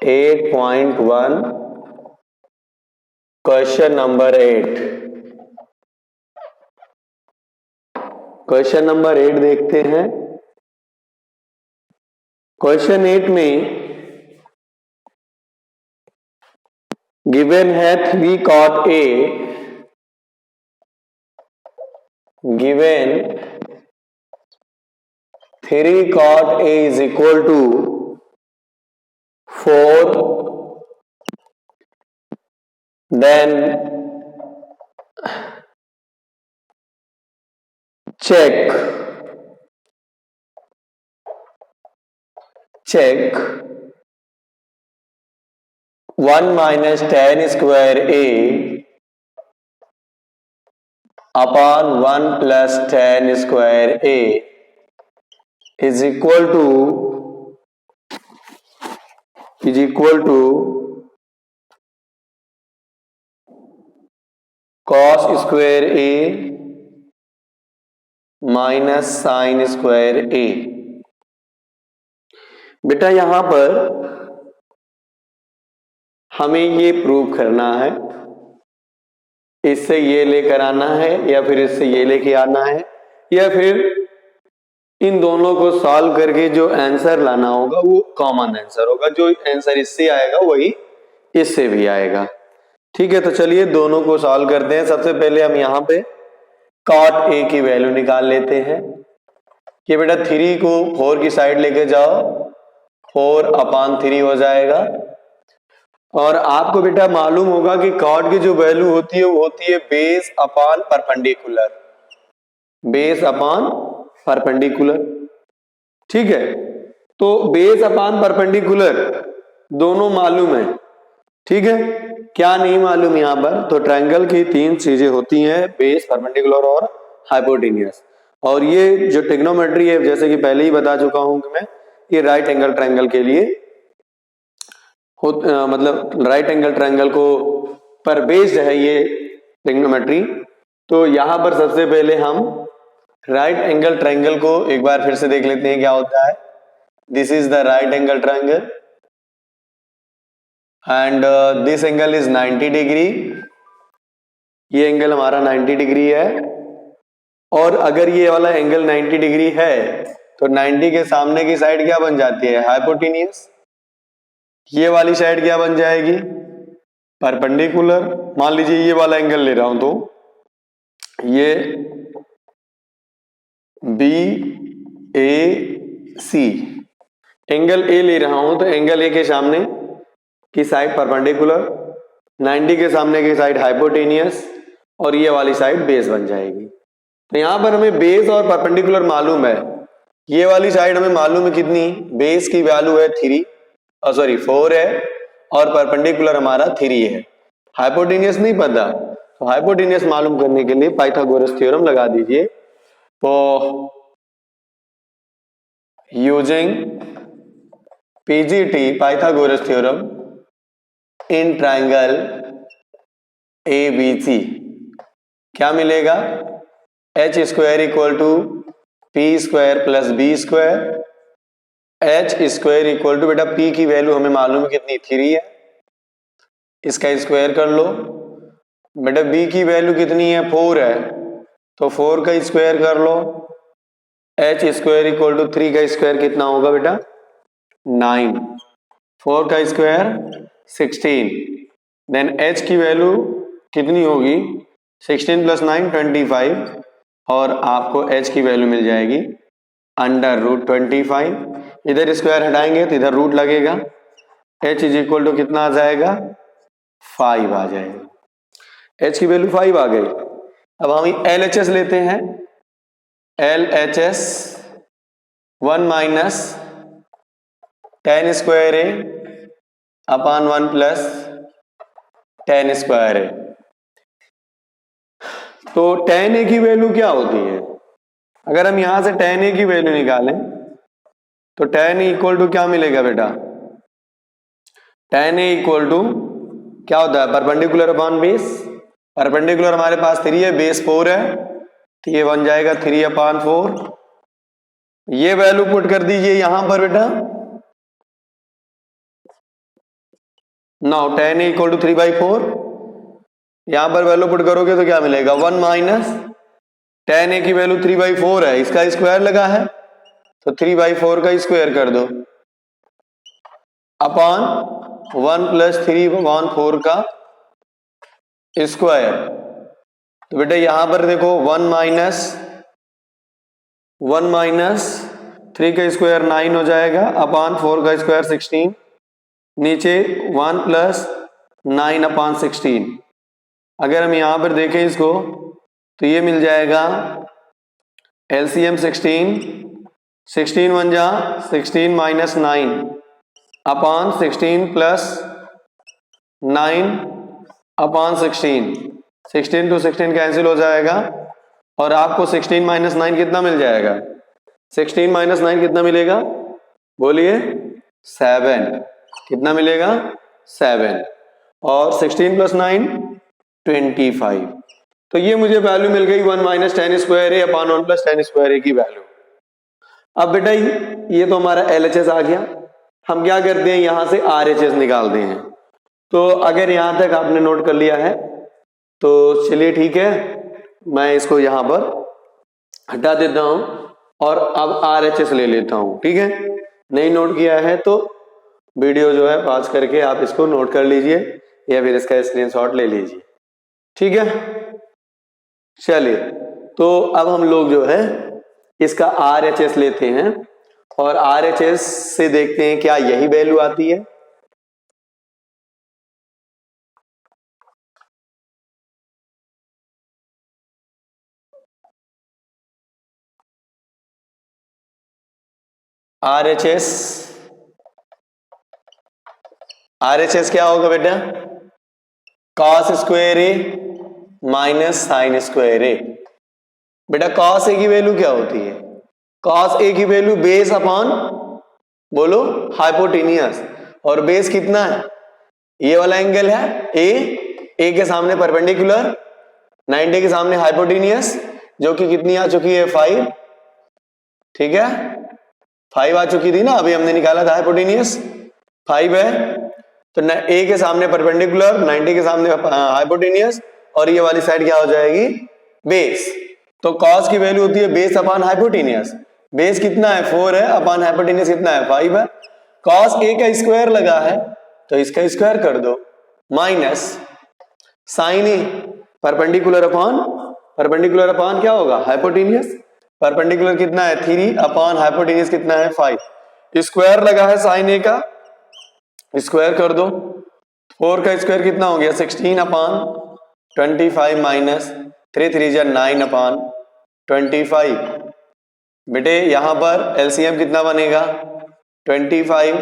8.1 question number 8। Question number 8 देखते हैं। Question 8 में गिवन है 3 cot A, given 3 cot A is equal to 4, then check 1 minus tan square A upon 1 plus tan square A is equal to cos square A minus sine square A। बेटा यहां पर हमें ये prove करना है, इससे ये लेकर आना है या फिर इससे ये लेके आना है, या फिर इन दोनों को सॉल्व करके जो आंसर लाना होगा वो कॉमन आंसर होगा। जो आंसर इससे आएगा वही इससे भी आएगा। ठीक है, तो चलिए दोनों को सॉल्व करते हैं। सबसे पहले हम यहाँ पे cot A की वैल्यू निकाल लेते हैं कि बेटा 3 को 4 की साइड लेके जाओ, 4/3 हो जाएगा। और आपको बेटा मालूम होगा कि cot की जो वैल्यू होती है वो होती है base upon perpendicular, base upon perpendicular. ठीक है, तो बेस अपॉन परपेंडिकुलर दोनों मालूम है। ठीक है, क्या नहीं मालूम यहां पर? तो ट्रायंगल की 3 चीजें होती हैं, बेस, परपेंडिकुलर और हाइपोटेन्यूस। और ये जो ट्रिग्नोमेट्री है, जैसे कि पहले ही बता चुका हूं कि मैं, ये राइट एंगल ट्रायंगल के लिए मतलब राइट एंगल ट्रायंगल को पर बेस्ड है ये ट्रिग्नोमेट्री। तो यहां पर सबसे पहले हम राइट एंगल ट्रायंगल को एक बार फिर से देख लेते हैं क्या होता है। This is the right angle triangle and this angle is 90 degree. ये एंगल हमारा 90 डिग्री है। और अगर ये वाला एंगल 90 डिग्री है तो 90 के सामने की साइड क्या बन जाती है? हाइपोटेन्यूस। ये वाली साइड क्या बन जाएगी? परपेंडिकुलर। मान लीजिए ये वाला एंगल ले रहा हूं तो ये BAC एंगल A ले रहा हूं तो एंगल A के सामने की साइड परपेंडिकुलर, 90 के सामने की साइड हाइपोटेनियस और ये वाली साइड बेस बन जाएगी। तो यहां पर हमें बेस और परपेंडिकुलर मालूम है। ये वाली साइड हमें मालूम है कितनी? बेस की वैल्यू है 4 है और परपेंडिकुलर हमारा 3 है। हाइपोटेनियस नहीं पता, तो हाइपोटेनियस मालूम करने के लिए पाइथागोरस थ्योरम लगा दीजिए। तो using PGT Pythagoras theorem in triangle ABC क्या मिलेगा? H square equal to P square plus B square. H square equal to, बेटा P की वैल्यू हमें मालूम है कितनी? 3 है, इसका स्क्वायर कर लो। बेटा B की वैल्यू कितनी है? 4 है, तो 4 का स्क्वायर कर लो। H स्क्वायर इक्वल टू 3 का स्क्वायर कितना होगा बेटा? 9। 4 का स्क्वायर 16। देन H की वैल्यू कितनी होगी? 16 प्लस 9 25, और आपको H की वैल्यू मिल जाएगी √25। इधर स्क्वायर हटाएंगे तो इधर रूट लगेगा। H इज इक्वल टू कितना आ जाएगा? 5 आ जाएगा। H की वैल्यू 5 आ गई। अब हम LHS लेते हैं। LHS 1 minus tan square A upon 1 plus tan square A। तो tan A की वैल्यू क्या होती है? अगर हम यहां से tan A की वैल्यू निकालें तो tan A इक्वल टू क्या मिलेगा बेटा? tan A इक्वल टू क्या होता है? Perpendicular upon base. परपेंडिकुलर हमारे पास 3 है, बेस 4 है, तो ये बन जाएगा 3/4। ये वैल्यू पुट कर दीजिए यहां पर बेटा। नाउ 10a इक्वल टू 3/4, यहां पर वैल्यू पुट करोगे तो क्या मिलेगा 1 माइनस 10a की वैल्यू 3/4 है, इसका स्क्वायर लगा है तो 3/4 का स्क्वायर कर दो अपॉन 1 + 3/4 का स्क्वायर। तो बेटा यहां पर देखो 1 माइनस 3 का स्क्वायर 9 हो जाएगा अपॉन 4 का स्क्वायर 16, नीचे 1 + 9/16। अगर हम यहां पर देखें इसको तो ये मिल जाएगा एलसीएम 16 1 जा 16 माइनस 9 अपॉन 16 + 9/16, 16 to 16 कैंसिल हो जाएगा और आपको 16 माइनस 9 कितना मिल जाएगा, 16 माइनस 9 कितना मिलेगा बोलिए 7, कितना मिलेगा 7 और 16 + 9 25। तो ये मुझे वैल्यू मिल गई 1 माइनस 10 स्क्वायर ए अपॉन 1 + 10 स्क्वायर ए की वैल्यू। अब बेटा ये तो हमारा एलएचएस आ गया, हम क्या करते हैं यहां से आरएचएस निकालते हैं। तो अगर यहां तक आपने नोट कर लिया है तो चलिए ठीक है, मैं इसको यहां पर हटा देता हूं और अब आरएचएस ले लेता हूं, ठीक है। नहीं नोट किया है तो वीडियो जो है पॉज करके आप इसको नोट कर लीजिए या फिर इसका स्क्रीनशॉट ले लीजिए, ठीक है। चलिए तो अब हम लोग जो है इसका आरएचएस लेते हैं और आरएचएस से देखते हैं क्या यही वैल्यू आती है। आरएचएस क्या होगा बेटा, कॉस स्क्वायर ए माइनस साइन स्क्वायर ए। बेटा कॉस ए की वैल्यू क्या होती है, कॉस ए की वैल्यू बेस अपॉन बोलो हाइपोटेनियस, और बेस कितना है ये वाला एंगल है ए के सामने परपेंडिकुलर, 90 के सामने हाइपोटेनियस जो कि कितनी आ चुकी है 5, ठीक है 5 आ चुकी थी ना, अभी हमने निकाला था हाइपोटेनियस 5 है। तो ए के सामने परपेंडिकुलर, 90 के सामने हाइपोटेनियस और ये वाली साइड क्या हो जाएगी बेस। तो कॉस की वैल्यू होती है बेस अपॉन हाइपोटेनियस, बेस कितना है 4 है अपॉन हाइपोटेनियस कितना है 5 है। कॉस ए का स्क्वायर लगा है तो इसका स्क्वायर कर दो माइनस साइन ए परपेंडिकुलर अपॉन क्या होगा हाइपोटेनियस, परपेंडिकुलर कितना है 3 अपॉन हाइपोटेनियस कितना है 5, स्क्वायर लगा है साइन ए का स्क्वायर कर दो, 4 का स्क्वायर कितना हो गया 16 अपॉन 25 माइनस 3 3 जा 9 अपॉन 25। बेटे यहां पर एलसीएम कितना बनेगा 25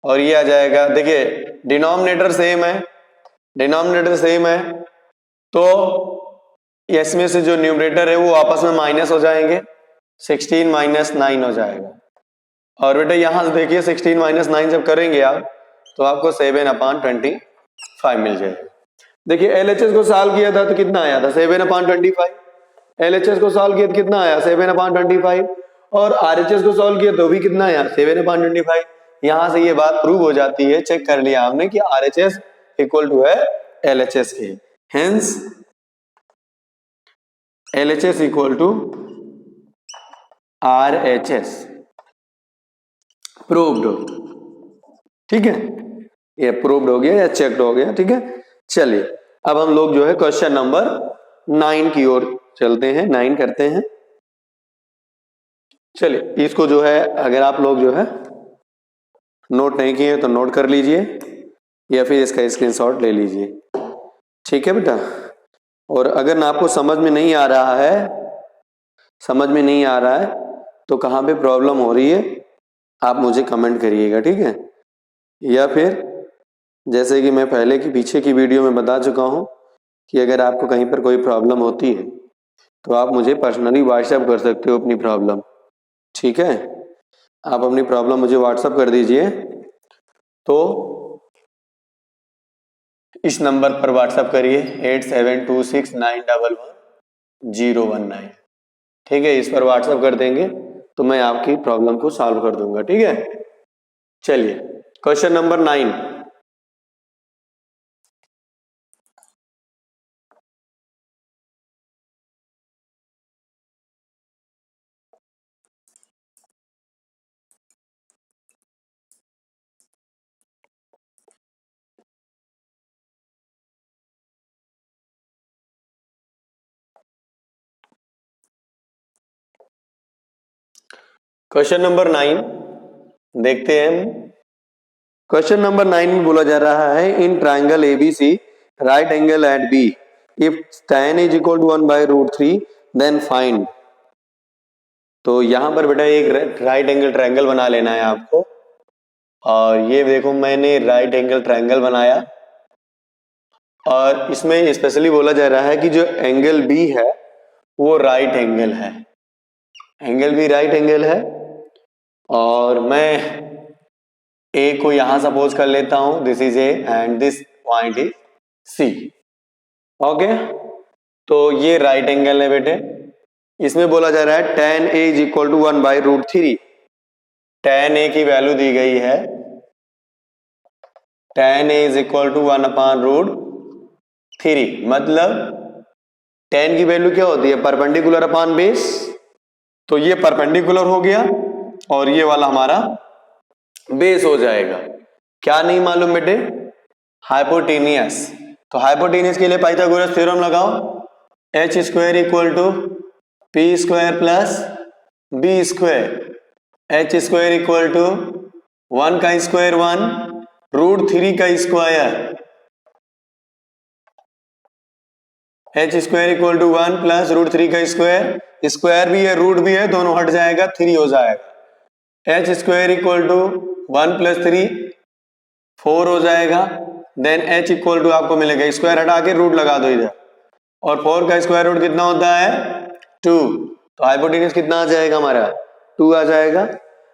और ये आ जाएगा, देखिए डिनोमिनेटर सेम है तो इसमें से जो न्यूमरेटर है वो आपस में माइनस हो जाएंगे, 16 माइनस 9 हो जाएगा। और बेटा यहां से देखिए 16 माइनस 9 जब करेंगे आप तो आपको 7/25 मिल जाएगा। देखिए एलएचएस को सॉल्व किया था तो कितना आया था 7/25, एलएचएस को सॉल्व किया तो कितना आया 7/25 और आरएचएस को सॉल्व किया तो भी कितना आया 7/25। यहां से ये बात प्रूव हो जाती है, चेक कर लिया हमने कि आरएचएस इक्वल टू है LHS A, hence LHS equal to RHS proved, ठीक है ये प्रूव्ड हो गया या चेक्ड हो गया, ठीक है। चलिए अब हम लोग जो है क्वेश्चन नंबर 9 की ओर चलते हैं, 9 करते हैं। चलिए इसको जो है अगर आप लोग जो है नोट नहीं किए तो नोट कर लीजिए या फिर इसका स्क्रीनशॉट ले लीजिए, ठीक है बेटा। और अगर ना आपको समझ में नहीं आ रहा है तो कहाँ पे प्रॉब्लम हो रही है आप मुझे कमेंट करिएगा, ठीक है। या फिर जैसे कि मैं पहले की पीछे की वीडियो में बता चुका हूं कि अगर आपको कहीं पर कोई प्रॉब्लम होती है तो आप मुझे पर्सनली व्हाट्सएप कर सकते हो अपनी प्रॉब्लम, ठीक है। आप अपनी प्रॉब्लम मुझे व्हाट्सएप कर दीजिए तो इस नंबर पर व्हाट्सएप करिए 8726911019, ठीक है। इस पर व्हाट्सएप कर देंगे तो मैं आपकी प्रॉब्लम को सॉल्व कर दूंगा, ठीक है। चलिए क्वेश्चन नंबर 9, क्वेश्चन नंबर 9 देखते हैं हम। क्वेश्चन नंबर 9 में बोला जा रहा है in triangle ABC right angle at B if tan is equal to 1/√3 then find. तो यहां पर बेटा एक राइट एंगल ट्राइंगल बना लेना है आपको, और ये देखो मैंने राइट एंगल ट्राइंगल बनाया, और इसमें स्पेशली बोला जा रहा है कि जो एंगल बी है वो राइट एंगल है, एंगल बी राइट एंगल है। और मैं ए को यहां सपोज कर लेता हूं, this is A and this point is C. Okay, तो ये राइट एंगल है बेटे। इसमें बोला जा रहा है tan a is equal to 1/√3। tan a की वैल्यू दी गई है, tan a is equal to 1/√3, मतलब tan की वैल्यू क्या होती है, परपेंडिकुलर अपॉन बेस। तो ये परपेंडिकुलर हो गया और ये वाला हमारा बेस हो जाएगा। क्या नहीं मालूम बेटे, हाइपोटेनियस। तो हाइपोटेनियस के लिए पाइथागोरस थ्योरम लगाओ, h square equal to P square plus B square. h square equal to 1 का स्क्वायर 1/√3 का square. h square equal to 1 plus √3 का स्क्वायर, स्क्वायर भी है रूट भी है, दोनों हट जाएगा, 3 हो जाएगा। h square equal to 1 plus 3 4 हो जाएगा। देन h इक्वल टू आपको मिलेगा, स्क्वायर हटा के रूट लगा दो इधर, और 4 का स्क्वायर रूट कितना होता है 2। तो हाइपोटेन्यूज कितना आ जाएगा हमारा 2 आ जाएगा।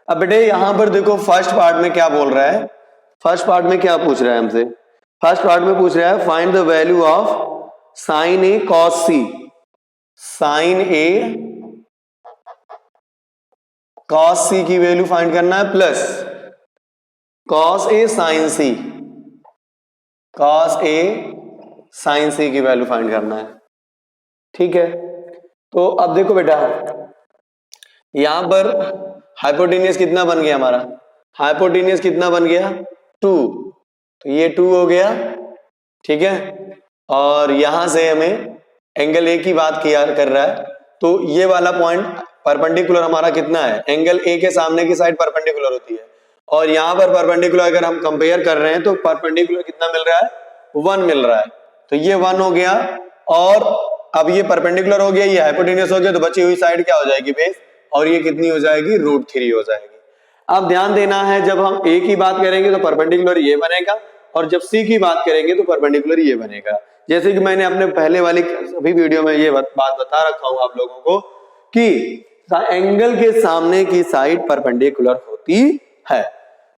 अब बेटे यहां पर देखो फर्स्ट पार्ट में क्या बोल रहा है, फर्स्ट पार्ट में क्या पूछ रहा है हमसे, फर्स्ट पार्ट में पूछ रहा है find the value of sine A cos C. Sine A cos C की वैल्यू फाइंड करना है, plus cos A sine C, cos A sine C की वैल्यू फाइंड करना है। ठीक है, तो अब देखो बेटा यहां पर हाइपोटेनियस कितना बन गया हमारा, हाइपोटेनियस कितना बन गया 2, तो ये 2 हो गया। ठीक है, और यहां से हमें एंगल ए की बात किया कर रहा है, तो ये वाला पॉइंट परपेंडिकुलर हमारा कितना है, एंगल ए के सामने की साइड परपेंडिकुलर होती है, और यहां पर परपेंडिकुलर अगर हम कंपेयर कर रहे हैं तो परपेंडिकुलर कितना मिल रहा है 1 मिल रहा है। तो ये 1 हो गया, और अब ये परपेंडिकुलर हो गया, ये हाइपोटेनियस हो गया, तो बची हुई साइड क्या हो जाएगी बेस, और ये कितनी हो जाएगी √3 हो जाएगी। अब ध्यान देना है जब हम ए की बात करेंगे तो परपेंडिकुलर ये बनेगा, और जब सी की बात करेंगे तो परपेंडिकुलर ये बनेगा। जैसे कि मैंने अपने पहले वाली सभी वीडियो में ये बात बता रखा हूं आप लोगों को कि एंगल के सामने की साइड परपेंडिकुलर होती है।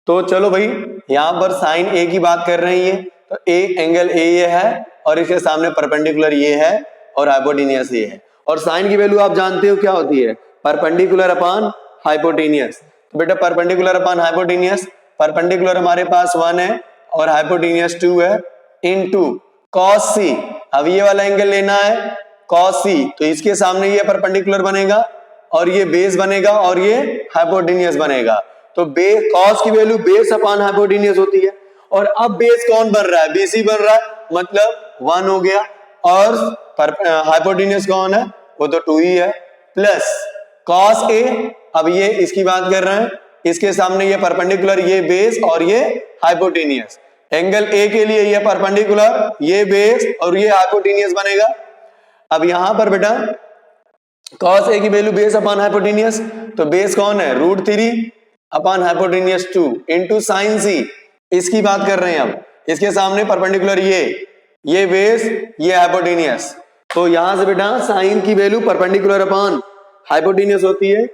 तो चलो भाई यहां पर साइन ए की बात कर रही है, तो ए एंगल ए ये है और इसके सामने परपेंडिकुलर ये है और हाइपोटेनियस ये है, और साइन की वैल्यू आप जानते हो क्या होती है, परपेंडिकुलर अपॉन हाइपोटेनियस। तो बेटा परपेंडिकुलर अपॉन हाइपोटेनियस, परपेंडिकुलर हमारे पास 1 है और हाइपोटेनियस 2 है, इनटू कॉस सी। अब ये वाला एंगल लेना है कॉस सी, तो इसके सामने ये परपेंडिकुलर बनेगा और ये बेस बनेगा और ये हाइपोटेनियस बनेगा। तो बेस कॉस की वैल्यू बेस अपॉन हाइपोटेनियस होती है, और अब बेस कौन बन रहा है, बीसी बन रहा है, मतलब 1 हो गया, और हाइपोटेनियस कौन है, वो तो 2 ही है, प्लस कॉस ए। अब ये इसकी बात कर रहे हैं, इसके सामने ये परपेंडिकुलर, ये बेस और ये हाइपोटेनियस। एंगल ए के लिए ये परपेंडिकुलर, ये बेस और ये हाइपोटेनियस बनेगा। अब यहां पर बेटा cos a की वैल्यू बेस अपॉन हाइपोटेनियस, तो बेस कौन है √3 अपॉन हाइपोटेनियस 2 इनटू साइन सी, इसकी बात कर रहे हैं। अब इसके सामने परपेंडिकुलर ये बेस ये हाइपोटेनियस, तो यहां से बेटा साइन की वैल्यू परपेंडिकुलर अपॉन हाइपोटेनियस होती है,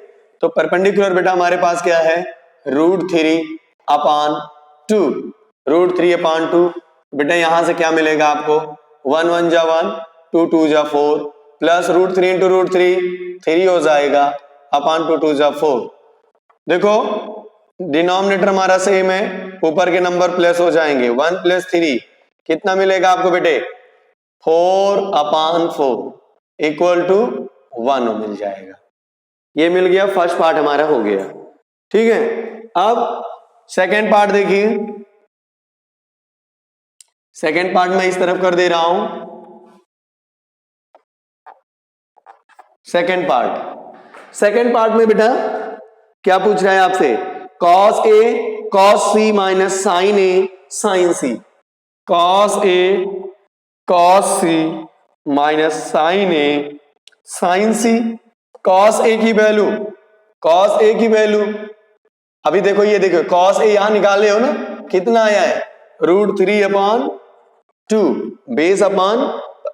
तो परपेंडिकुलर बेटा हमारे पास क्या है √3 अपॉन 2, √3 अपॉन 2। बेटा यहां से क्या मिलेगा आपको 1 1 जा 1, 2 2 जा 4, प्लस √3 इंटू √3 3 हो जाएगा, अपॉन 2 2 जा 4। देखो डिनोमिनेटर हमारा सेम है, ऊपर के नंबर प्लस हो जाएंगे, 1 + 3 कितना मिलेगा आपको बेटे 4 अपॉन 4 इक्वल टू 1 मिल जाएगा। ये मिल गया, फर्स्ट पार्ट हमारा हो गया। ठीक है, अब सेकेंड पार्ट देखिए, सेकेंड पार्ट में इस तरफ कर दे रहा हूं। सेकेंड पार्ट में बेटा क्या पूछ रहा है आपसे? cos a cos c minus sin a sin c, cos a cos c minus sin a sin c। cos a की वैल्यू, cos a की वैल्यू अभी देखो, ये देखो cos a यहां निकाले हो ना, कितना आया है? √3/2 base upon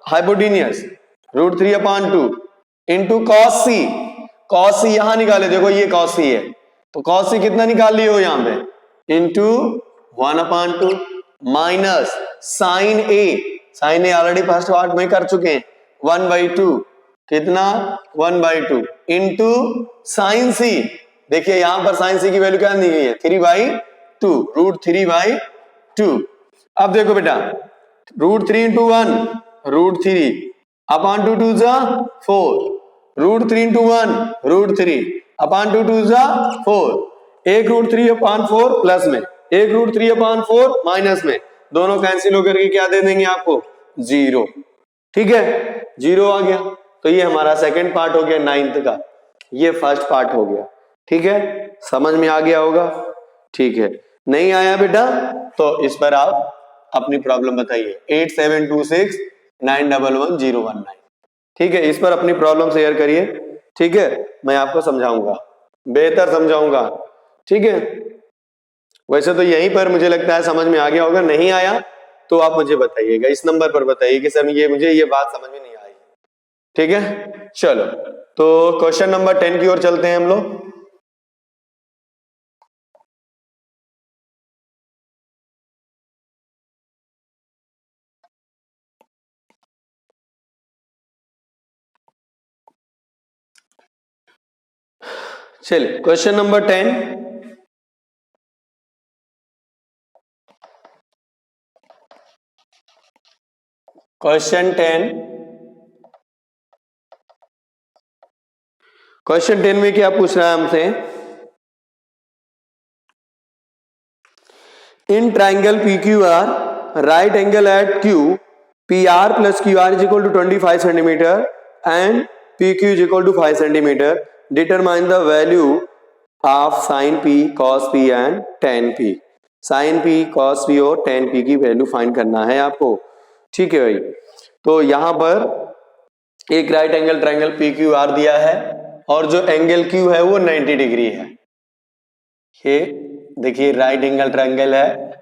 hypotenuse, √3/2 into cos c। cos c यहां निकाले, देखो ये cos c है, तो cos c कितना निकाल लिए हो यहां पे? Into 1/2 minus sin a, sin a already first part में कर चुके हैं, 1/2 कितना? 1/2 इंटू sin c। देखिए यहां पर sin c की वैल्यू क्या दी गई है? 3/2, √3/2। अब देखो बेटा, √3 इंटू 1 √3 अपॉन 2 2 जा 4, √3 इंटू 1 √3 अपॉन 2 2 जा 4, एक √3/4 प्लस में, एक √3/4 माइनस में, दोनों कैंसिल होकर के क्या दे देंगे आपको? 0। ठीक है, 0 आ गया। तो ये हमारा सेकंड पार्ट हो गया 9th का, ये फर्स्ट पार्ट हो गया। ठीक है, समझ में आ गया होगा? ठीक है, नहीं आया बेटा तो इस पर आप अपनी प्रॉब्लम बताइए, 8726911019। ठीक है, इस पर अपनी प्रॉब्लम शेयर करिए। ठीक है, मैं आपको समझाऊंगा, बेहतर समझाऊंगा। ठीक है, वैसे तो यहीं पर मुझे लगता है समझ में आ गया होगा, नहीं आया तो आप मुझे बताइएगा, इस नंबर पर बताइए कि सर मुझे ये बात समझ में नहीं आई। ठीक है, चलो तो क्वेश्चन नंबर 10 की ओर चलते हैं हम लोग। चलिए क्वेश्चन नंबर 10, क्वेश्चन 10 में क्या पूछ रहा है हमसे? In triangle PQR right angle at Q PR plus QR is equal to 25 centimeter and PQ is equal to 5 centimeter. Determine the value of sin P, cos P and tan P. sin P, cos P और tan P की value find करना है आपको। ठीक है भाई, तो यहां पर एक राइट एंगल ट्राइंगल PQR दिया है और जो एंगल Q है वो 90 डिग्री है। ये देखिए राइट एंगल ट्राइंगल है,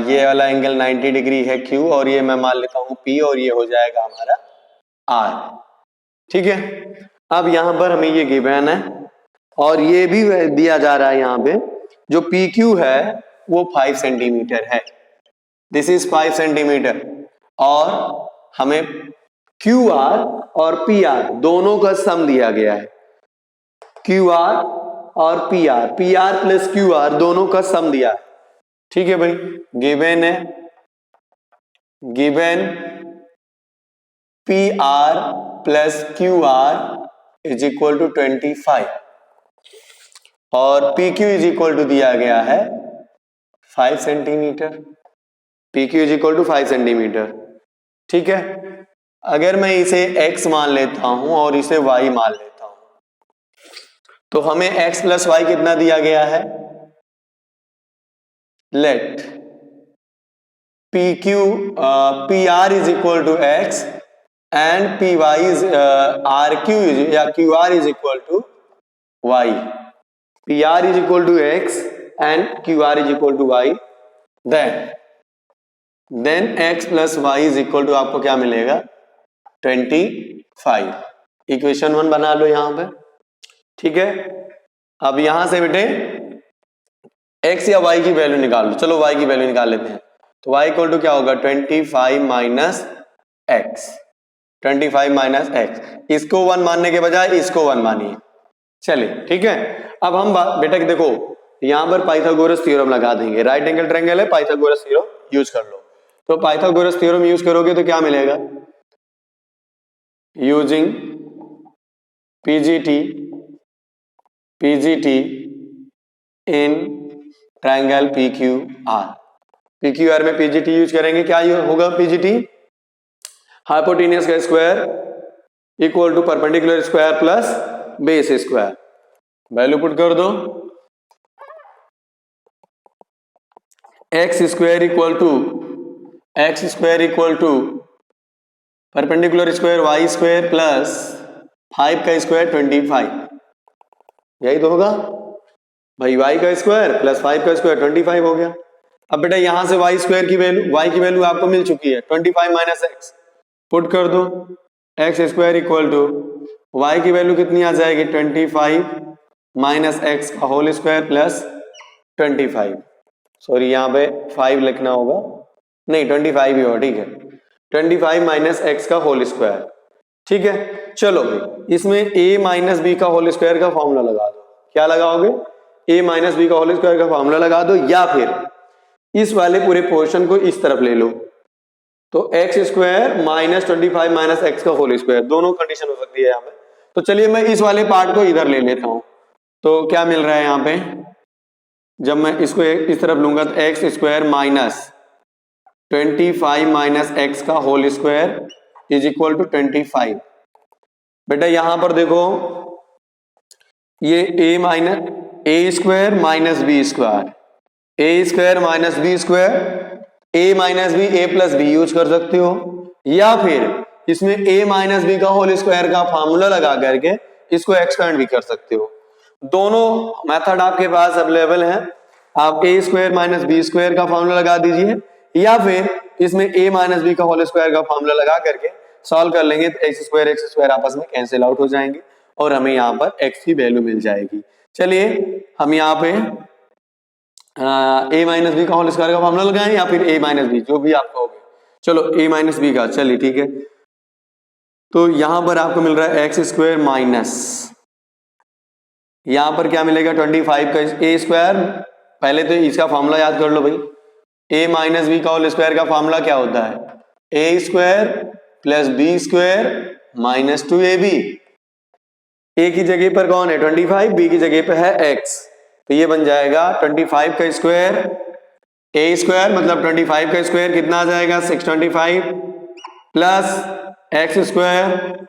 ये वाला एंगल 90 डिग्री है Q और ये मैं मान लेता हूं P और ये हो जाएगा हमारा R। ठीक है, अब यहां पर हमें ये गिवन है और ये भी दिया जा रहा है, यहां पे जो PQ है वो 5 सेंटीमीटर है, दिस इज 5 सेंटीमीटर, और हमें QR और PR दोनों का सम दिया गया है, QR और PR प्लस QR दोनों का सम दिया है। ठीक है भाई, गिवन है, given PR plus QR is equal to 25 और PQ इज इक्वल टू दिया गया है 5 centimetre, PQ is equal to 5 centimetre. ठीक है, अगर मैं इसे x मान लेता हूं और इसे y मान लेता हूं तो हमें x प्लस y कितना दिया गया है? Let PQ PR is equal to x and PY is RQ is या QR is equal to y. PR is equal to x and QR is equal to y. Then x plus y is equal to आपको क्या मिलेगा? 25। Equation 1 बना लो यहां पे। ठीक है, अब यहां से बेटे x या y की वैल्यू निकाल लो। चलो y की वैल्यू निकाल लेते हैं, तो y इक्वल टू क्या होगा? 25 माइनस एक्स, 25 माइनस एक्स। इसको 1 मानने के बजाय इसको 1 मानिए। चलिए ठीक है, अब हम बेटा देखो यहां पर पाइथागोरस थ्योरम लगा देंगे, राइट एंगल ट्रायंगल है, पाइथागोरस थ्योरम यूज कर लो। तो पाइथागोरस थ्योरम यूज करोगे तो क्या मिलेगा? Using PGT in triangle PQR, PQR में PGT यूज करेंगे, क्या होगा PGT? हाइपोटेनियस का square equal to perpendicular square plus base square. Value put कर दो, X square equal to perpendicular square Y square plus 5 का स्क्वायर 25, यही तो होगा भाई। y का स्क्वायर प्लस 5 का स्क्वायर 25 हो गया। अब बेटा यहां से y स्क्वायर की वैल्यू, y की वैल्यू आपको मिल चुकी है 25 माइनस एक्स, पुट कर दो, X square equal to y की वैल्यू कितनी आ जाएगी 25 माइनस एक्स का होल स्क्वायर प्लस 25, सॉरी यहाँ पे 5 लिखना होगा, नहीं 25 ही होगा, ठीक है, 25 माइनस एक्स का होल स्क्वायर, ठीक है। चलो भाई इसमें a माइनस बी का होल स्क्वायर का फॉर्मूला लगा दो, क्या लगाओगे, a माइनस बी का होल स्क्वायर का फॉर्मूला लगा दो, या फिर इस वाले पूरे पोर्शन को इस तरफ ले लो, तो x square minus 25 minus x का होल स्क्वायर, दोनों कंडीशन हो सकती है यहाँ पे। तो चलिए मैं इस वाले पार्ट को इधर ले लेता हूं, तो क्या मिल रहा है यहाँ पे, जब मैं इसको इस तरफ लूंगा तो x square minus 25 minus x का whole square is equal to 25। बेटा यहां पर देखो ये a minus A square minus B square, A square minus B square, a minus B A plus B use कर सकते हो, या फिर इसमें a माइनस बी का होल स्क्वायर का फॉर्मूला लगा करके इसको एक्सपेंड भी कर सकते हो। दोनों मेथड आपके पास अवेलेबल है, आप a square minus B square का फॉर्मूला लगा दीजिए, या फिर इसमें a माइनस बी का होल स्क्वायर का फॉर्मूला लगा करके सॉल्व कर लेंगे, तो एक्स स्क्वायर आपस में कैंसिल आउट हो जाएंगे और हमें यहाँ पर x की वैल्यू मिल जाएगी। चलिए हम यहाँ पे a माइनस बी का होल स्क्वायर का फॉर्मूला लगाएं या फिर a माइनस बी, जो भी आप कहोगे, चलो a माइनस बी का, चलिए ठीक है। तो यहां पर आपको मिल रहा है एक्स स्क्वायर माइनस, यहां पर क्या मिलेगा 25 का a स्क्वायर, पहले तो इसका फॉर्मूला याद कर लो भाई, a माइनस बी का होल स्क्वायर का फॉर्मूला क्या होता है, a square plus B square minus 2ab, a की जगह पर कौन है 25, b की जगह पर है x, तो ये बन जाएगा 25 का स्क्वायर, a स्क्वायर मतलब 25 का स्क्वायर कितना आ जाएगा 625 प्लस x स्क्वायर,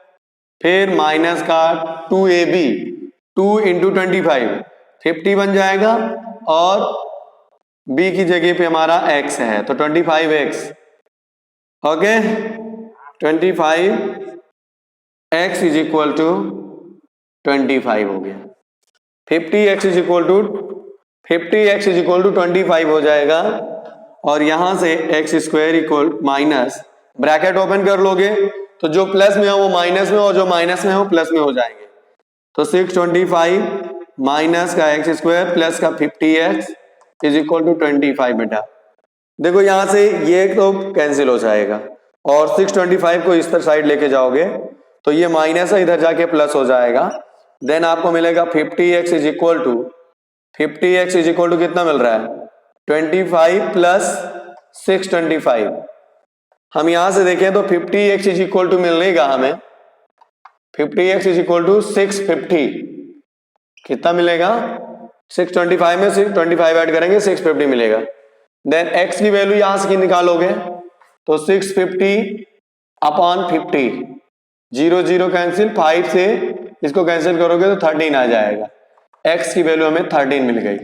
फिर माइनस का 2ab, 2 इंटू 25 50 बन जाएगा, और b की जगह पे हमारा x है तो 25x, okay 25x is equal to 25 हो गया, 50x इज इक्वल टू 25 हो जाएगा, और यहां से x square equal minus bracket open कर लोगे तो जो प्लस में हो वो माइनस में और जो माइनस में हो प्लस में हो जाएंगे, तो 625 माइनस का एक्स स्क्वायर प्लस का 50x इज इक्वल टू 25। बेटा देखो यहां से ये तो कैंसिल हो जाएगा, और 625 को इस तरह साइड लेके जाओगे तो ये माइनस है, इधर जाके प्लस हो जाएगा, देन आपको मिलेगा 50x is equal to, 50x is equal to कितना मिल रहा है 25 प्लस 625। हम यहां से देखें तो 50x इज इक्वल टू मिलेगा हमें 50x इज इक्वल टू 650, कितना मिलेगा 625 में 625 ऐड करेंगे 650 मिलेगा, देन x की वैल्यू यहां से निकालोगे तो 650 अपॉन 50, 0 0 कैंसिल, 5 से इसको कैंसिल करोगे तो 13 आ जाएगा, x की वैल्यू हमें 13 मिल गई।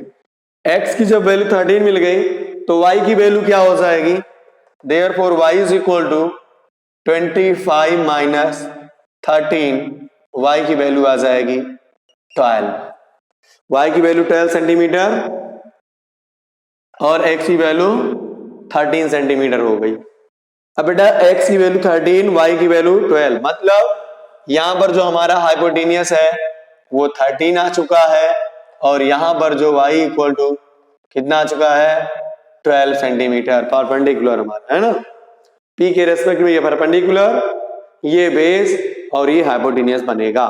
x की जब वैल्यू 13 मिल गई तो y की वैल्यू क्या हो जाएगी, therefore y is equal to 25 minus 13, y की वैल्यू आ जाएगी 12, y की वैल्यू 12 सेंटीमीटर और x की वैल्यू 13 सेंटीमीटर हो गई। अब बेटा x की वैल्यू 13, y की वैल्यू 12, मतलब यहां पर जो हमारा हाइपोटेनियस है वो 13 आ चुका है, और यहां पर जो y इक्वल टू कितना आ चुका है 12 सेंटीमीटर, परपेंडिकुलर हमारा है ना, p के रेस्पेक्ट में ये परपेंडिकुलर, ये बेस और ये हाइपोटेनियस बनेगा।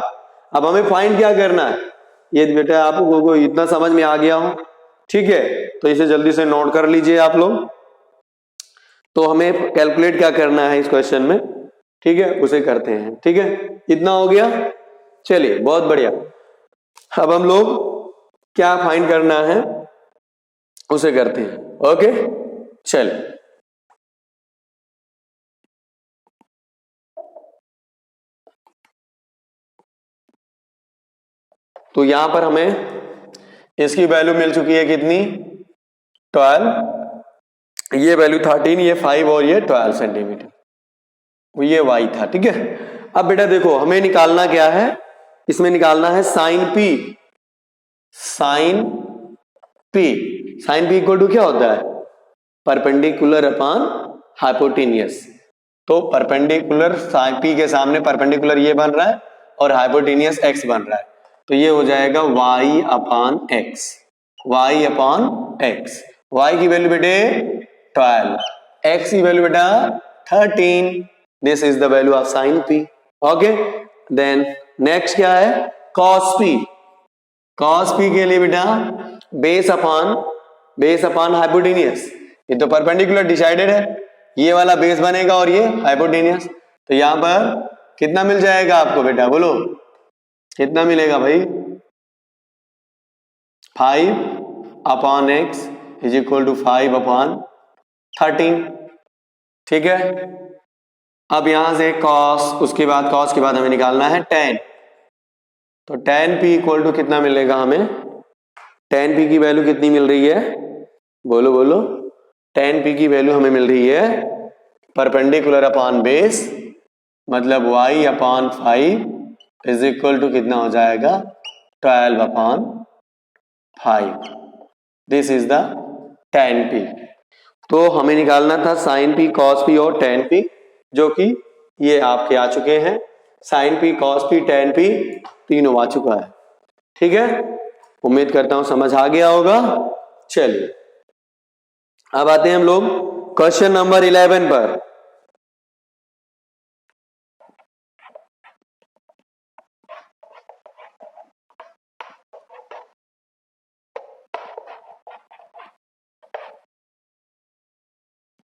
अब हमें फाइंड क्या करना है, ये बेटा आप लोगों को इतना समझ में आ गया हो, ठीक है, तो इसे जल्दी से नोट कर लीजिए आप लोग। तो हमें कैलकुलेट क्या करना है इस क्वेश्चन में, ठीक है, उसे करते हैं, ठीक है, इतना हो गया, चलिए बहुत बढ़िया। अब हम लोग क्या फाइंड करना है उसे करते हैं, ओके चलिए। तो यहां पर हमें इसकी वैल्यू मिल चुकी है कितनी, 12, ये वैल्यू 13, ये 5 और ये 12 सेंटीमीटर, ये y था। ठीक है, अब बेटा देखो हमें निकालना क्या है, इसमें निकालना है sine P. Sine P, sine P equal to क्या होता है, परपेंडिकुलर अपॉन हाइपोटेनियस। तो परपेंडिकुलर साइन पी के सामने परपेंडिकुलर ये बन रहा है और हाइपोटेनियस x बन रहा है, तो ये हो जाएगा y upon x, y upon x। y की वैल्यू बेटे 12, x की वैल्यू बेटा 13। This is the value of sine p। Okay, then next क्या है, cos p। cos p के लिए बेटा बेस अपॉन हाइपोटेनियस, ये तो परपेंडिकुलर डिसाइडेड है, ये वाला बेस बनेगा और ये हाइपोटेनियस, तो यहां पर कितना मिल जाएगा आपको बेटा, बोलो कितना मिलेगा भाई, 5 upon x is equal to 5 upon 13। ठीक है, अब यहां से cos, उसके बाद cos के बाद हमें निकालना है tan, तो tan p इक्वल टू कितना मिलेगा हमें, tan p की वैल्यू कितनी मिल रही है, बोलो बोलो, tan p की वैल्यू हमें मिल रही है परपेंडिकुलर अपॉन बेस, मतलब y upon 5 is equal to कितना हो जाएगा, 12 upon 5। This is the tan p। तो हमें निकालना था साइन p, cos p और tan p, जो कि ये आपके आ चुके हैं, sign p, cos p, tan p तीनों आ चुका है। ठीक है, उम्मीद करता हूं समझ आ गया होगा। चलिए अब आते हैं हम लोग क्वेश्चन नंबर 11 पर।